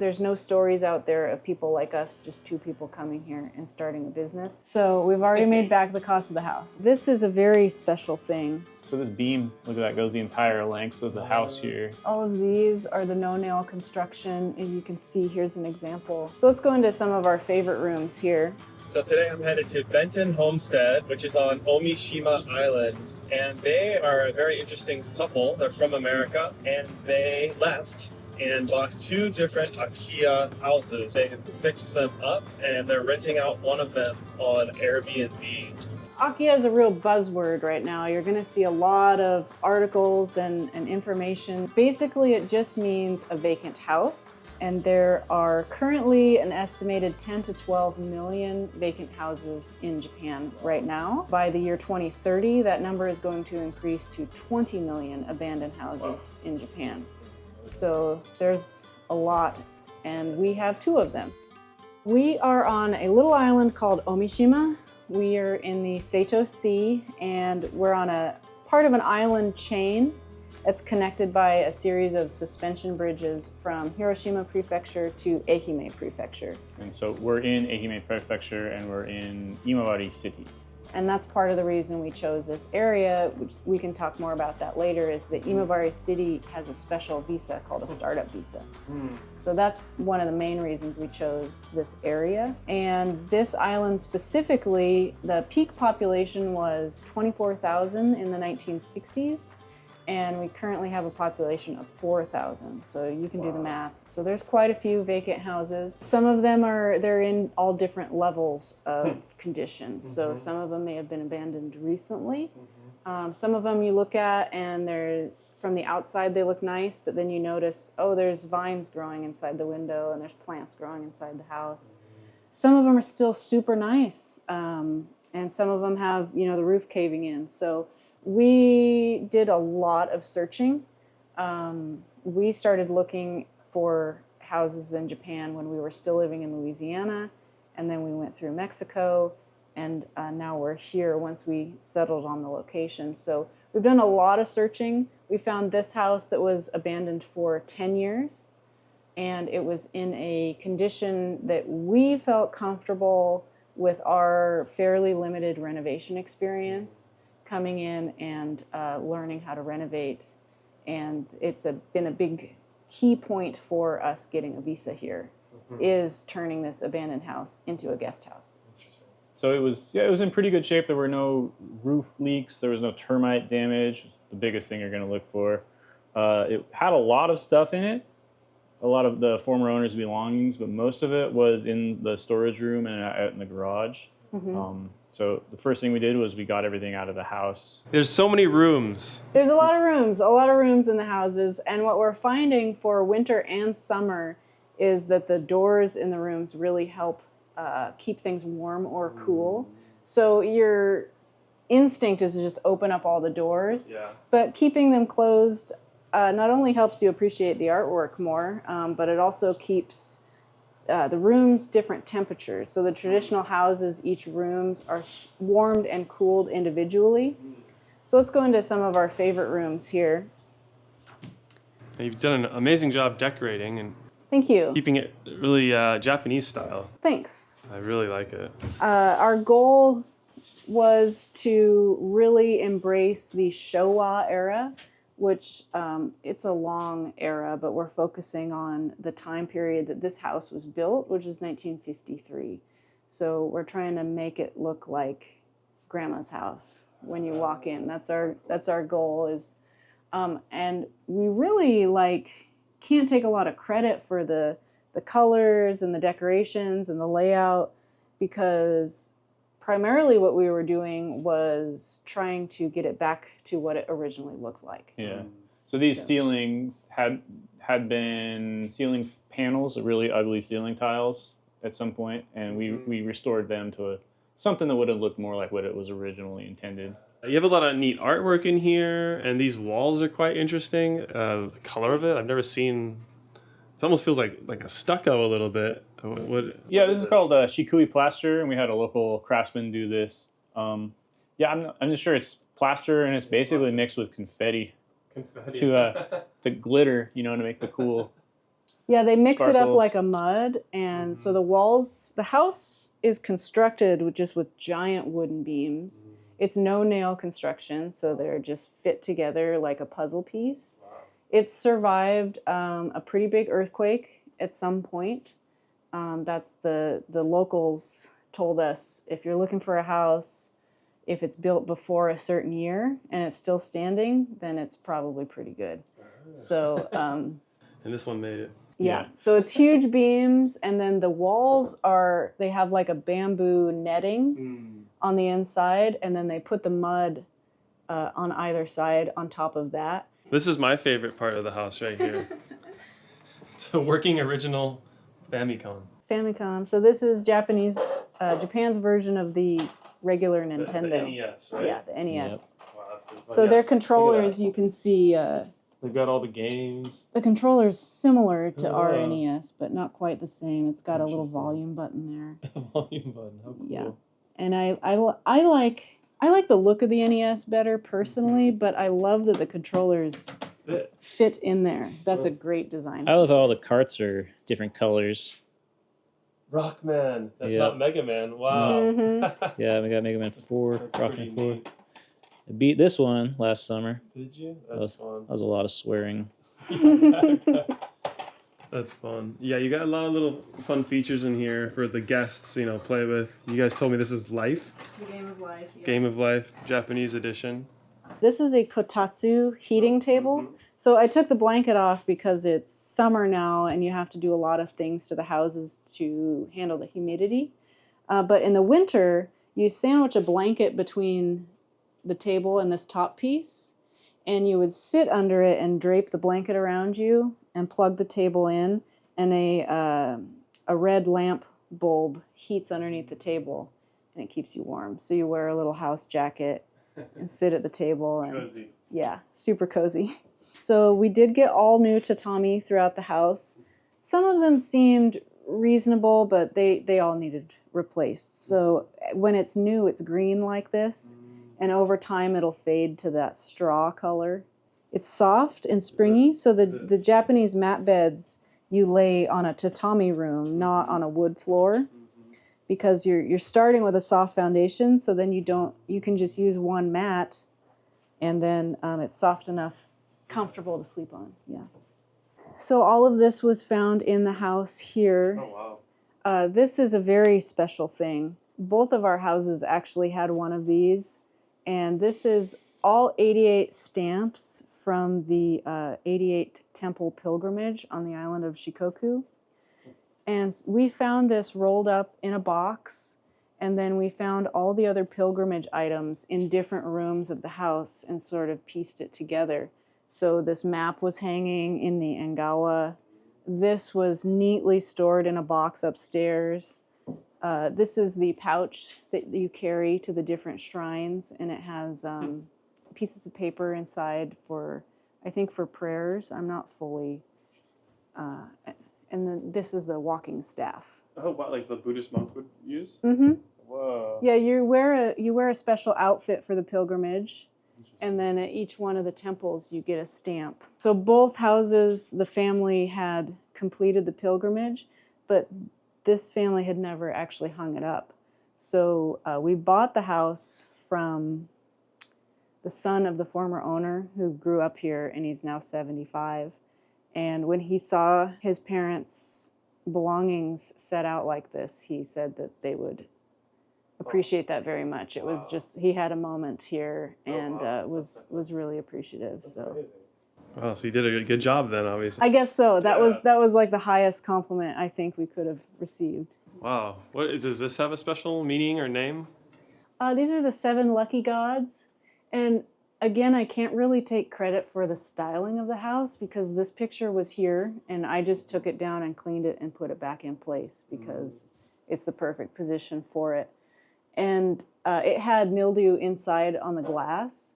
There's no stories out there of people like us, just two people coming here and starting a business. So we've already made back the cost of the house. This is a very special thing. So this beam, look at that, goes the entire length of the house here. All of these are the no-nail construction, and you can see here's an example. So let's go into some of our favorite rooms here. So today I'm headed to Benton Homestead, which is on Omishima Island. And they are a very interesting couple. They're from America, and they left and bought 2 different Akiya houses. They fixed them up, and they're renting out one of them on Airbnb. Akiya is a real buzzword right now. You're going to see a lot of articles and information. Basically, it just means a vacant house. And there are currently an estimated 10 to 12 million vacant houses in Japan right now. By the year 2030, that number is going to increase to 20 million abandoned houses in Japan. So there's a lot, and we have 2 of them. We are on a little island called Omishima. We are in the Seto Sea, and we're on a part of an island chain. It's connected by a series of suspension bridges from Hiroshima Prefecture to Ehime Prefecture. And so we're in Ehime Prefecture and we're in Imabari City. And that's part of the reason we chose this area, which we can talk more about that later, is that Imabari City has a special visa called a startup visa. So that's one of the main reasons we chose this area. And this island specifically, the peak population was 24,000 in the 1960s. And we currently have a population of 4,000, so you can do the math. So there's quite a few vacant houses. Some of them they're in all different levels of condition. So some of them may have been abandoned recently. Some of them you look at and they're, from the outside they look nice, but then you notice, oh, there's vines growing inside the window and there's plants growing inside the house. Some of them are still super nice, and some of them have, you know, the roof caving in. So we did a lot of searching. We started looking for houses in Japan when we were still living in Louisiana, and then we went through Mexico, and now we're here once we settled on the location. So we've done a lot of searching. We found this house that was abandoned for 10 years, and it was in a condition that we felt comfortable with our fairly limited renovation experience, coming in and learning how to renovate. And it's been a big key point for us getting a visa here, is turning this abandoned house into a guest house. So it was in pretty good shape. There were no roof leaks. There was no termite damage. It's the biggest thing you're going to look for. It had a lot of stuff in it, a lot of the former owner's belongings, but most of it was in the storage room and out in the garage. So the first thing we did was we got everything out of the house. There's so many rooms. There's a lot of rooms in the houses. And what we're finding for winter and summer is that the doors in the rooms really help keep things warm or cool. So your instinct is to just open up all the doors. But keeping them closed not only helps you appreciate the artwork more, but it also keeps the rooms different temperatures. So the traditional houses, each rooms are warmed and cooled individually. So let's go into some of our favorite rooms here. You've done an amazing job decorating and Thank you. keeping it really Japanese style. Thanks. I really like it. Our goal was to really embrace the Showa era, which it's a long era, but we're focusing on the time period that this house was built, which is 1953. So we're trying to make it look like grandma's house when you walk in. That's our goal is, and we really can't take a lot of credit for the colors and the decorations and the layout, because primarily what we were doing was trying to get it back to what it originally looked like. Yeah. So these ceilings had been ceiling panels, really ugly ceiling tiles at some point, and we restored them to something that would have looked more like what it was originally intended. You have a lot of neat artwork in here, and these walls are quite interesting. The color of it, I've never seen. It almost feels like a stucco a little bit. Yeah, this is called shikui plaster, and we had a local craftsman do this. I'm not sure it's plaster, and it's basically mixed with confetti to glitter, to make the cool. Yeah, they mix it up Sparkles. like a mud, and so the walls, the house is constructed with giant wooden beams. It's no nail construction, so they're just fit together like a puzzle piece. It's survived a pretty big earthquake at some point. That's the locals told us, if you're looking for a house, if it's built before a certain year and it's still standing, then it's probably pretty good. So, And this one made it. yeah. So it's huge beams, and then the walls they have like a bamboo netting on the inside, and then they put the mud on either side on top of that. This is my favorite part of the house right here. It's a working original Famicom. Famicom. So this is Japan's version of the regular Nintendo. The NES, right? Yeah, the NES. Yep. Wow, that's good. So their controllers, you can see They've got all the games. the controller's similar to our NES, but not quite the same. It's got a little volume button there. Volume button. How cool. Yeah, and I like the look of the NES better personally, but I love that the controllers fit in there. That's a great design. I love how all the carts are different colors. Rockman. That's Yep. not Mega Man. Wow. Mm-hmm. Yeah, we got Mega Man 4, That's Rockman pretty 4. neat. I beat this one last summer. Did you? That's fun. That was a lot of swearing. That's fun. Yeah, you got a lot of little fun features in here for the guests, play with. You guys told me this is Life. The Game of Life. Yeah. Game of Life, Japanese edition. This is a kotatsu heating table. So I took the blanket off because it's summer now and you have to do a lot of things to the houses to handle the humidity. But in the winter, you sandwich a blanket between the table and this top piece, and you would sit under it and drape the blanket around you and plug the table in, and a red lamp bulb heats underneath the table and it keeps you warm. So you wear a little house jacket and sit at the table. And, Cozy. yeah, super cozy. So we did get all new tatami throughout the house. Some of them seemed reasonable, but they all needed replaced. So when it's new, it's green like this, and over time it'll fade to that straw color. It's soft and springy, so the Japanese mat beds you lay on a tatami room, not on a wood floor, because you're starting with a soft foundation, so then you can just use one mat, and then it's soft enough, comfortable to sleep on. Yeah. So all of this was found in the house here. Oh, wow. This is a very special thing. Both of our houses actually had one of these, and this is all 88 stamps from the 88 temple pilgrimage on the island of Shikoku. And we found this rolled up in a box, and then we found all the other pilgrimage items in different rooms of the house and sort of pieced it together. So this map was hanging in the Engawa. This was neatly stored in a box upstairs. This is the pouch that you carry to the different shrines, and it has pieces of paper inside I think for prayers. I'm not fully... and then this is the walking staff. Oh, wow, like the Buddhist monk would use? Mm-hmm. Whoa. Yeah, you wear a special outfit for the pilgrimage, and then at each one of the temples you get a stamp. So both houses, the family had completed the pilgrimage, but this family had never actually hung it up. So we bought the house from the son of the former owner who grew up here, and he's now 75. And when he saw his parents' belongings set out like this, he said that they would appreciate that very much. It was just, he had a moment here and was really appreciative. So Wow, so you did a good job then, obviously. I guess so. That was like the highest compliment I think we could have received. Wow. Does this have a special meaning or name? These are the 7 lucky gods. And again, I can't really take credit for the styling of the house because this picture was here and I just took it down and cleaned it and put it back in place because it's the perfect position for it. And it had mildew inside on the glass,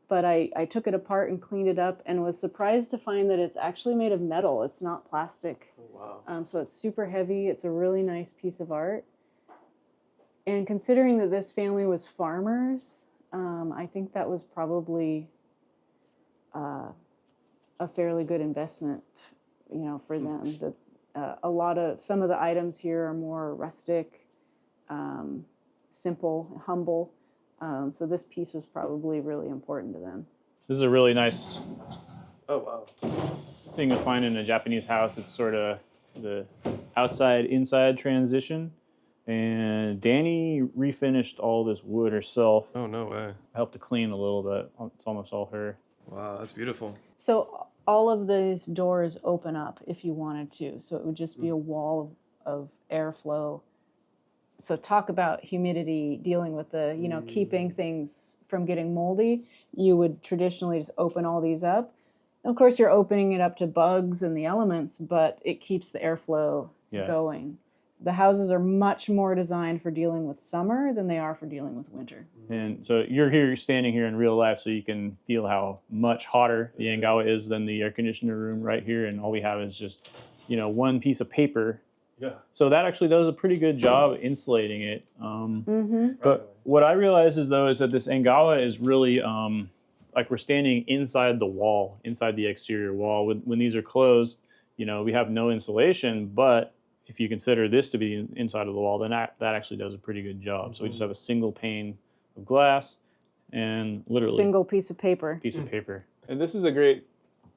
but I took it apart and cleaned it up and was surprised to find that it's actually made of metal. It's not plastic. Oh, wow. So it's super heavy. It's a really nice piece of art. And considering that this family was farmers, I think that was probably a fairly good investment for them. Some of the items here are more rustic, simple, humble. So this piece was probably really important to them. This is a really nice Oh wow. thing to find in a Japanese house. It's sort of the outside-inside transition. And Dani refinished all this wood herself. Oh no way. Helped to clean a little bit. It's almost all her. Wow, that's beautiful. So all of these doors open up if you wanted to. So it would just be a wall of airflow. So talk about humidity, dealing with the, keeping things from getting moldy. You would traditionally just open all these up. And of course, you're opening it up to bugs and the elements, but it keeps the airflow going. The houses are much more designed for dealing with summer than they are for dealing with winter. And so you're standing here in real life, so you can feel how much hotter the Engawa is than the air conditioner room right here. And all we have is just, one piece of paper. Yeah. So that actually does a pretty good job insulating it. But what I realize is that this Engawa is really like we're standing inside the wall, inside the exterior wall. When these are closed, we have no insulation, but if you consider this to be inside of the wall, then that actually does a pretty good job. So we just have a single pane of glass and literally single piece of paper. And this is a great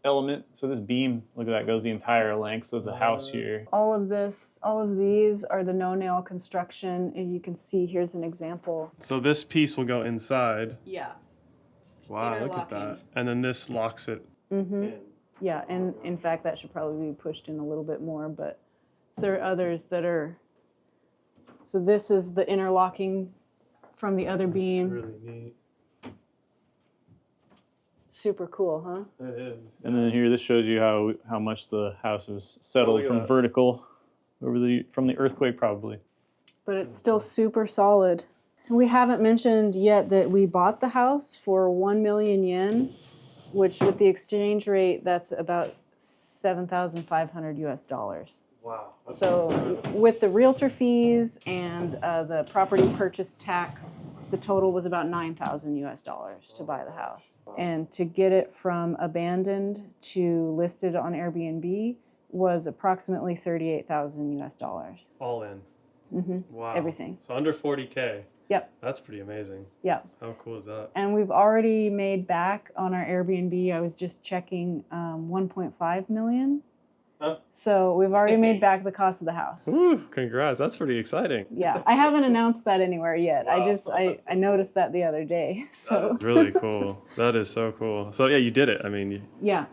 element. So this beam, look at that, goes the entire length of the house here. All of these are the no-nail construction. And you can see, here's an example. So this piece will go inside. Yeah. Wow, look at that. And then this locks it in. Yeah, and in fact, that should probably be pushed in a little bit more, but there are others that are. So this is the interlocking from the other beam. Really neat. Super cool, huh? It is. And then here, this shows you how much the house is settled from vertical from the earthquake, probably. But it's still super solid. We haven't mentioned yet that we bought the house for 1 million yen, which with the exchange rate, that's about $7,500 US. Wow. So with the realtor fees and the property purchase tax, the total was about $9,000 US to buy the house. And to get it from abandoned to listed on Airbnb was approximately $38,000 US. All in. Mm-hmm. Wow. Everything. So under 40K. Yep. That's pretty amazing. Yep. How cool is that? And we've already made back on our Airbnb. I was just checking 1.5 million. Huh? So we've already made back the cost of the house. Ooh, congrats. That's pretty exciting. Yeah, I haven't announced that anywhere yet. Wow. I noticed that the other day. So That is really cool. That is so cool. So yeah, you did it. I mean,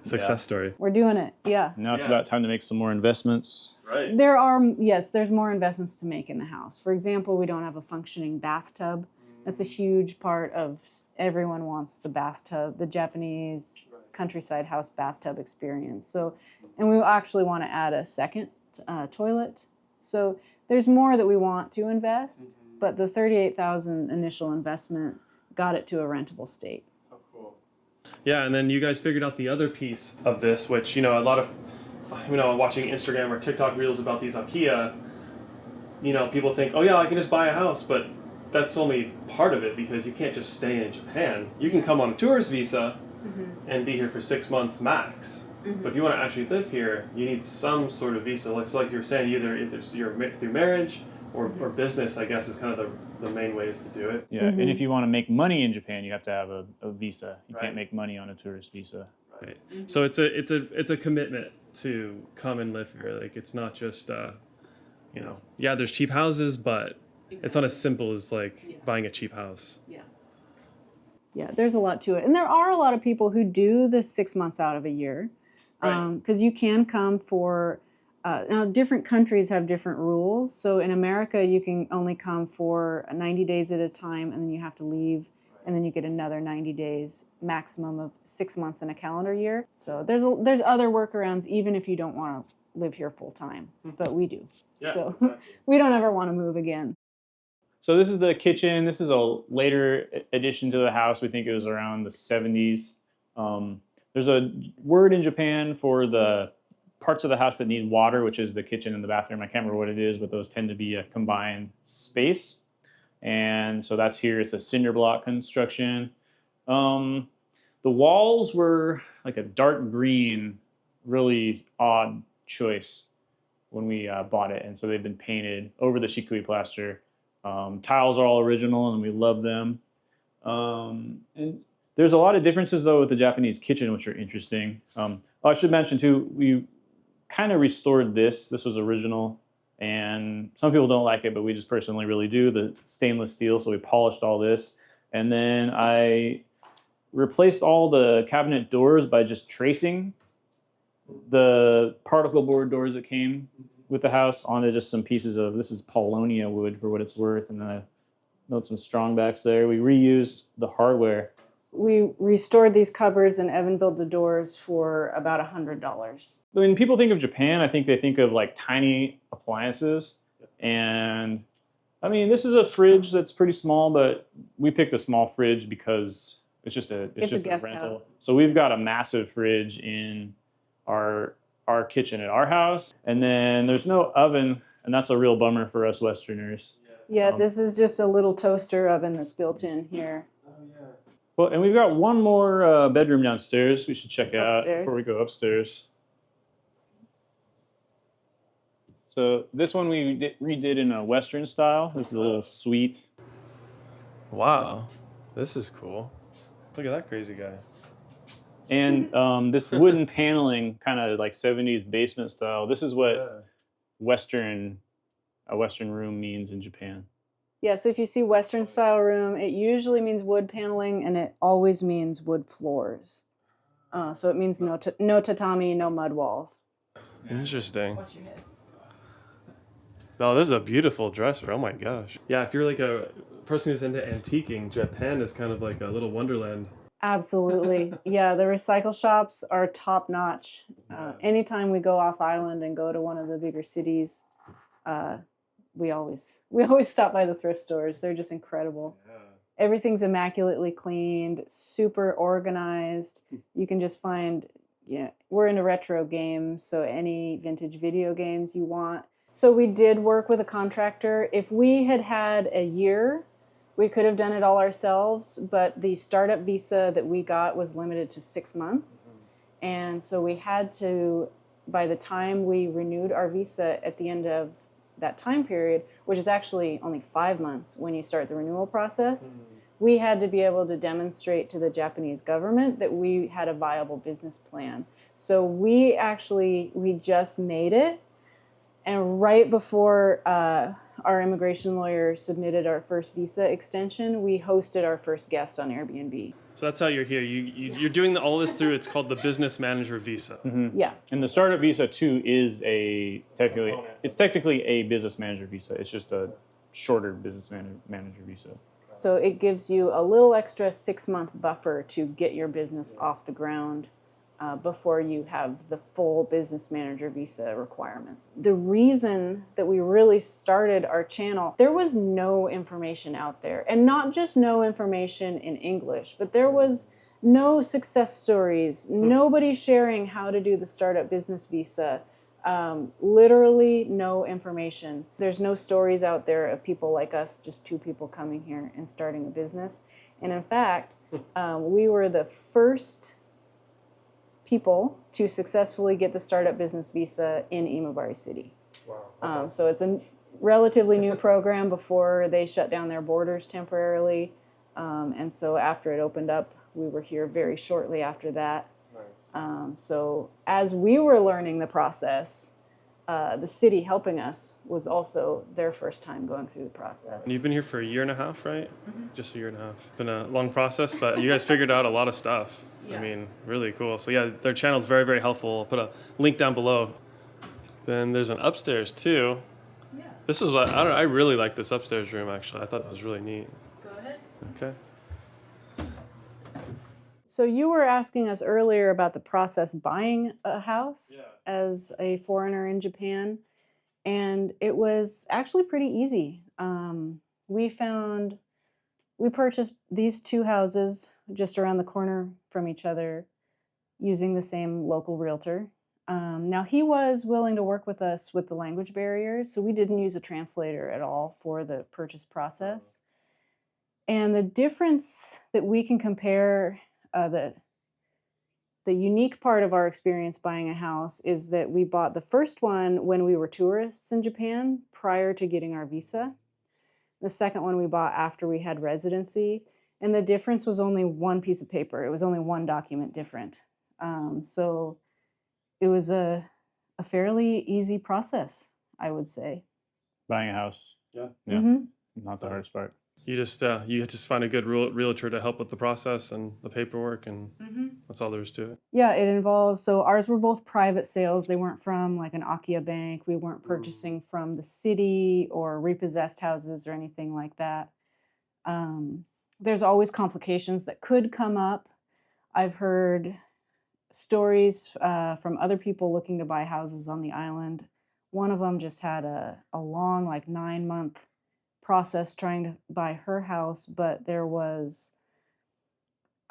success story. We're doing it. Yeah. Now it's about time to make some more investments. Right. There's more investments to make in the house. For example, we don't have a functioning bathtub. That's a huge part of everyone wants the bathtub, the Japanese countryside house bathtub experience. So, and we actually want to add a second toilet. So there's more that we want to invest, but the $38,000 initial investment got it to a rentable state. Oh, cool. Yeah, and then you guys figured out the other piece of this, which, a lot of, watching Instagram or TikTok reels about these Akiya, people think, oh yeah, I can just buy a house, but that's only part of it because you can't just stay in Japan. You can come on a tourist visa and be here for 6 months max. But if you want to actually live here, you need some sort of visa. Like you were saying, either you're through marriage or business, I guess, is kind of the main ways to do it. Yeah, and if you want to make money in Japan, you have to have a visa. You can't make money on a tourist visa. Right. So it's a commitment to come and live here. Like it's not just there's cheap houses, but it's not as simple as buying a cheap house. Yeah, there's a lot to it. And there are a lot of people who do the 6 months out of a year. Because you can come for, now different countries have different rules. So in America, you can only come for 90 days at a time, and then you have to leave, and then you get another 90 days, maximum of 6 months in a calendar year. So there's other workarounds, even if you don't want to live here full time, but we do. Yeah, so exactly. We don't ever want to move again. So this is the kitchen. This is a later addition to the house. We think it was around the 70s. There's a word in Japan for the parts of the house that need water, which is the kitchen and the bathroom. I can't remember what it is, but those tend to be a combined space. And so that's here. It's a cinder block construction. The walls were like a dark green, really odd choice when we bought it, and so they've been painted over the shikui plaster. Tiles are all original, and we love them. And there's a lot of differences though with the Japanese kitchen, which are interesting. I should mention too, we kind of restored this. This was original, and some people don't like it, but we just personally really do. The stainless steel, so we polished all this, and then I replaced all the cabinet doors by just tracing the particle board doors that came with the house onto just some pieces of, this is Paulownia wood for what it's worth, and then I note some strongbacks there. We reused the hardware. We restored these cupboards, and Evan built the doors for about $100. When people think of Japan, I think they think of like tiny appliances. And I mean, this is a fridge that's pretty small, but we picked a small fridge because it's just a guest rental. house. So we've got a massive fridge in our kitchen at our house, and then there's no oven, and that's a real bummer for us Westerners. Yeah, this is just a little toaster oven that's built in here. Well, and we've got one more bedroom downstairs we should check out Upstairs. before we go upstairs. So this one we redid in a Western style. This is a little suite. Wow, this is cool. Look at that crazy guy. And this wooden paneling, kind of like 70s basement style. This is what a Western room means in Japan. Yeah, so if you see Western style room, it usually means wood paneling, and it always means wood floors. So it means no tatami, no mud walls. Interesting. No, this is a beautiful dresser. Oh my gosh. Yeah, if you're like a person who's into antiquing, Japan is kind of like a little wonderland. Absolutely. Yeah, the recycle shops are top notch. Anytime we go off island and go to one of the bigger cities, we always stop by the thrift stores. They're just incredible. Yeah. Everything's immaculately cleaned, super organized. You can just find, we're into retro games, so any vintage video games you want. So we did work with a contractor. If we had had a year, we could have done it all ourselves, but the startup visa that we got was limited to 6 months. And so we had to, by the time we renewed our visa at the end of that time period, which is actually only 5 months when you start the renewal process, we had to be able to demonstrate to the Japanese government that we had a viable business plan. So we just made it. And right before our immigration lawyer submitted our first visa extension, we hosted our first guest on Airbnb. So that's how you're here. You're doing all this through, it's called the business manager visa. Mm-hmm. Yeah. And the startup visa too is technically a business manager visa. It's just a shorter business manager visa. So it gives you a little extra 6-month buffer to get your business off the ground before you have the full business manager visa requirement. The reason that we really started our channel, there was no information out there, and not just no information in English, but there was no success stories, nobody sharing how to do the startup business visa, literally no information. There's no stories out there of people like us, just 2 people coming here and starting a business. And in fact, we were the first people to successfully get the startup business visa in Imabari City. Wow. So it's a relatively new program before they shut down their borders temporarily. And so after it opened up, we were here very shortly after that. Nice. So as we were learning the process, the city helping us was also their first time going through the process. And you've been here for 1.5 years, right? Just 1.5 years. It's been a long process, but you guys figured out a lot of stuff. Yeah. I mean, really cool. So yeah, their channel is very, very helpful. I'll put a link down below. Then there's an upstairs too. Yeah. This was, I really like this upstairs room actually. I thought it was really neat. Go ahead. Okay. So you were asking us earlier about the process buying a house as a foreigner in Japan, and it was actually pretty easy. We purchased these 2 houses just around the corner from each other using the same local realtor. Now he was willing to work with us with the language barriers, so we didn't use a translator at all for the purchase process. And the difference that we can compare, the the unique part of our experience buying a house is that we bought the first one when we were tourists in Japan prior to getting our visa. The second one we bought after we had residency. And the difference was only one piece of paper. It was only one document different. So it was a fairly easy process, I would say. Buying a house. Yeah. Not the hardest part. You just find a good realtor to help with the process and the paperwork, and that's all there is to it. Yeah, it involves, so ours were both private sales. They weren't from like an Akiya bank. We weren't purchasing from the city or repossessed houses or anything like that. There's always complications that could come up. I've heard stories from other people looking to buy houses on the island. One of them just had a long, like 9-month process trying to buy her house, but there was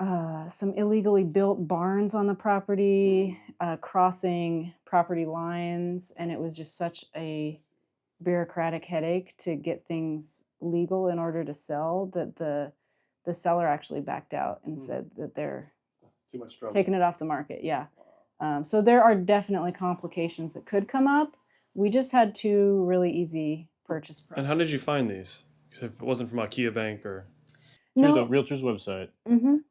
some illegally built barns on the property, crossing property lines, and it was just such a bureaucratic headache to get things legal in order to sell that the seller actually backed out and said that they're Too much trouble. taking it off the market. Yeah. So there are definitely complications that could come up. We just had 2 really easy purchase processes. And how did you find these? 'Cause if it wasn't from Akiya Bank or... Through the realtor's website.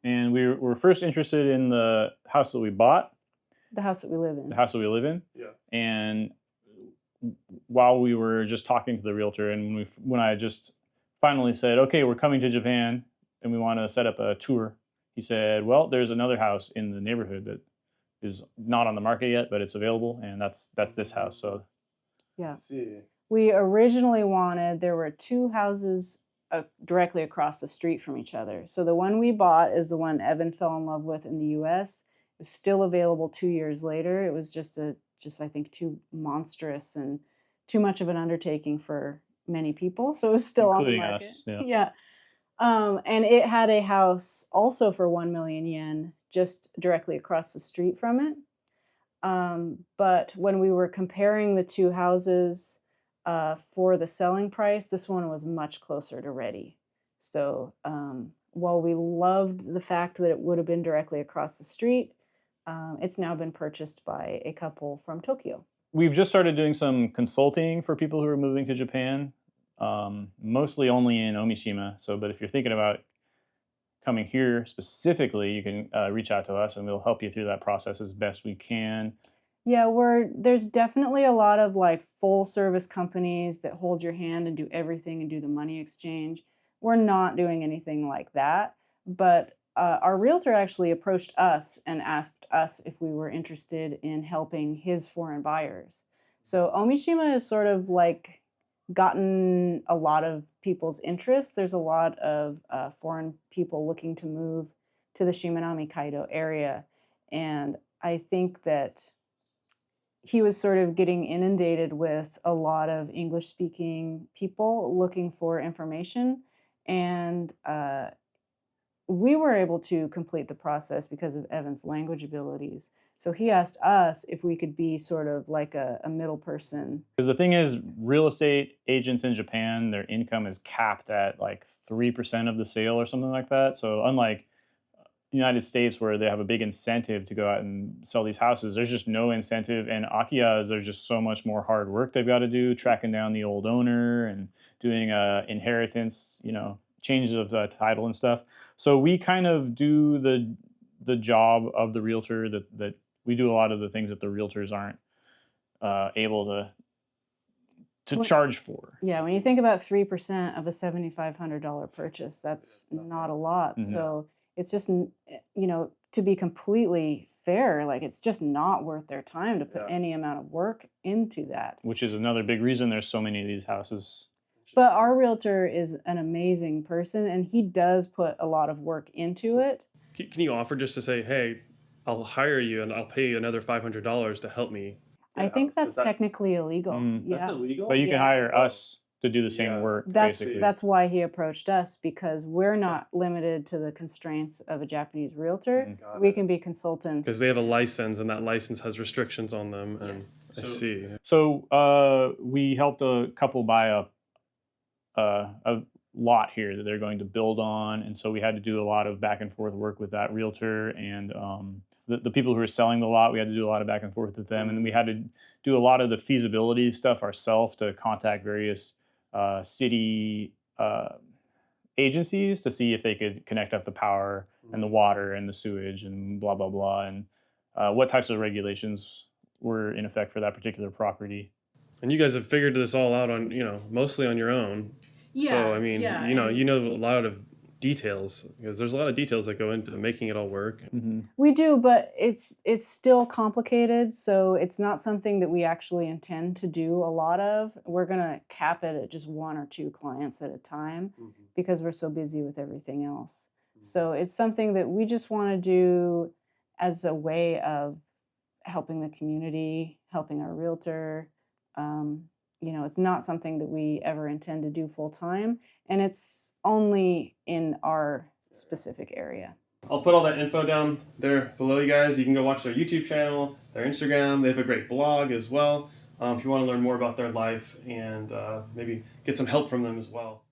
And we were first interested in the house that we bought. The house that we live in. The house that we live in. Yeah. And while we were just talking to the realtor, and when I just finally said, okay, we're coming to Japan and we want to set up a tour, he said, well, there's another house in the neighborhood that is not on the market yet, but it's available, and that's this house. So Yeah. See. We originally wanted, there were 2 houses directly across the street from each other. So the one we bought is the one Evan fell in love with in the US. It was still available 2 years later. It was just I think too monstrous and too much of an undertaking for many people. So it was still including on the market. us. Yeah. Yeah. And it had a house also for 1 million yen just directly across the street from it. But when we were comparing the 2 houses for the selling price, this one was much closer to ready. So while we loved the fact that it would have been directly across the street, it's now been purchased by a couple from Tokyo. We've just started doing some consulting for people who are moving to Japan, mostly only in Omishima. But if you're thinking about coming here specifically, you can reach out to us and we'll help you through that process as best we can. Yeah, there's definitely a lot of like full service companies that hold your hand and do everything and do the money exchange. We're not doing anything like that, but our realtor actually approached us and asked us if we were interested in helping his foreign buyers. So Omishima has sort of like gotten a lot of people's interest. There's a lot of foreign people looking to move to the Shimanami Kaido area, and I think that he was sort of getting inundated with a lot of English-speaking people looking for information, and we were able to complete the process because of Evan's language abilities. So he asked us if we could be sort of like a middle person. Because the thing is, real estate agents in Japan, their income is capped at like 3% of the sale or something like that. So unlike United States, where they have a big incentive to go out and sell these houses, there's just no incentive. And Akiya, there's just so much more hard work they've got to do, tracking down the old owner and doing inheritance, changes of title and stuff. So we kind of do the job of the realtor that we do a lot of the things that the realtors aren't able to charge for. Yeah, when you think about 3% of a $7,500 purchase, that's not a lot. Mm-hmm. So it's just, to be completely fair, like it's just not worth their time to put any amount of work into that. Which is another big reason there's so many of these houses. But our realtor is an amazing person, and he does put a lot of work into it. Can you offer just to say, hey, I'll hire you and I'll pay you another $500 to help me? I think that's technically illegal. Yeah. That's illegal? But you can hire us to do the same work, basically. That's why he approached us, because we're not limited to the constraints of a Japanese realtor. We can be consultants. Because they have a license, and that license has restrictions on them. And yes. I see. So we helped a couple buy a lot here that they're going to build on, and so we had to do a lot of back and forth work with that realtor, and the people who were selling the lot, we had to do a lot of back and forth with them, and we had to do a lot of the feasibility stuff ourselves to contact various city agencies to see if they could connect up the power and the water and the sewage and blah blah blah, and what types of regulations were in effect for that particular property. And you guys have figured this all out on, mostly on your own. Yeah. So, I mean, yeah, you know a lot of details, because there's a lot of details that go into making it all work. Mm-hmm. We do, but it's still complicated, so it's not something that we actually intend to do a lot of. We're going to cap it at just 1 or 2 clients at a time because we're so busy with everything else. So it's something that we just want to do as a way of helping the community, helping our realtor. It's not something that we ever intend to do full time, and it's only in our specific area. I'll put all that info down there below, you guys. You can go watch their YouTube channel, their Instagram. They have a great blog as well, if you want to learn more about their life and maybe get some help from them as well.